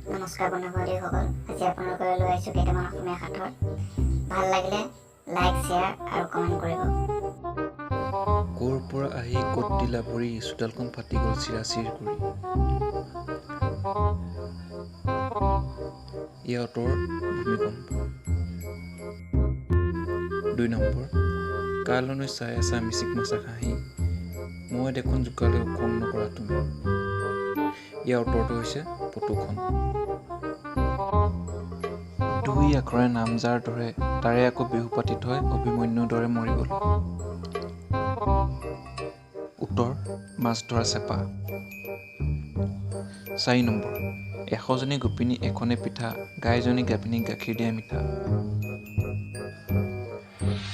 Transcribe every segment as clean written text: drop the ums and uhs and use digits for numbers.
নমস্কাৰ বন্ধু-বান্ধৱীসকল, আজি আপোনালোকৰ লৈ আহিছোঁ কেইটামান অসমীয়া সাঁথৰ। ভাল লাগিলে লাইক, শ্বেয়াৰ আৰু কমেণ্ট কৰিব। ক'ৰ পৰা আহি ক'ত দিলা ভৰি, চোতালখন ফাটি গ'ল চিৰাচিৰ কৰি। ইয়াৰ উত্তৰ ভূমিকম্প। 2 নম্বৰ, কালৈ চাই আছা মিচিক মাছা হাঁহি, মই দেখোন জোকালেও খং নকৰা তুমি। ইয়াৰ উত্তৰটো হৈছে ফটোখন। 2 আখৰে নাম যাৰ ধৰে, তাৰে আকৌ বিহু পাতি থয় অভিমন্যুৰ দৰে মৰিবলৈ। উত্তৰ মাছ ধৰা চেপা। 4 নম্বৰ, 100জনী গোপিনী এখনে পিঠা, গাইজনী গাভিনীক গাখীৰ দিয়া মিঠা।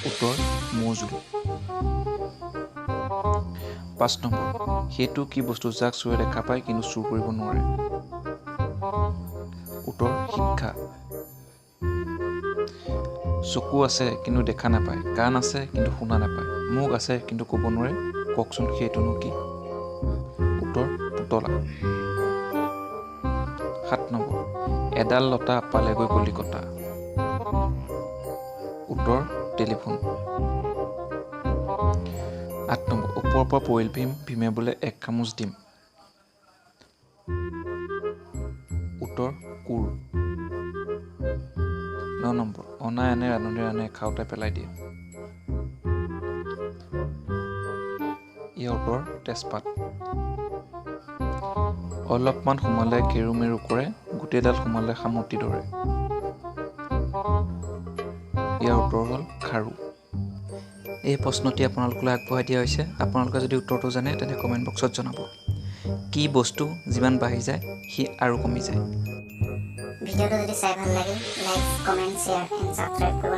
উত্তৰ মৌজোল। 5 নম্বৰ, সেইটো কি বস্তু যাক চোৰে দেখা পায় কিন্তু চুৰ কৰিব নোৱাৰে। উত্তৰ শিক্ষা। চকু আছে কিন্তু দেখা নাপায়, কাণ আছে কিন্তু শুনা নাপায়, মুখ আছে কিন্তু ক'ব নোৱাৰে, কওকচোন সেইটোনো কি? উত্তৰ পুতলা। 7 নম্বৰ, এডাল লতা পালেগৈ কলিকতা। উত্তৰ টেলিফোন। 8 নম্বৰ, ওপৰৰ পৰা পৰিল ভীম, ভীমে বোলে 1 খামুচ দিম। উত্তৰ কোৰ। 9 নম্বৰ, অনাই আনে ৰান্ধনি ৰান্ধে খাওঁতে পেলাই দিয়ে। ইয়াৰ উত্তৰ তেজপাত। অলপমান সোমালে কেৰু মেৰু কৰে, গোটেইডাল সোমালে সামুতি ধৰে। ইয়াৰ উত্তৰ হ'ল খাৰু। এই প্ৰশ্নটি আপোনালোকলৈ আগবঢ়াই দিয়া হৈছে। আপোনালোকে যদি উত্তৰটো জানে তেন্তে কমেণ্ট বক্সত জনাব। কি বস্তু যিমান বাঢ়ি যায় সি আৰু কমি যায়? ভিডিঅ'টো যদি চাই ভাল লাগিল, like, comment, share and subscribe কৰিব।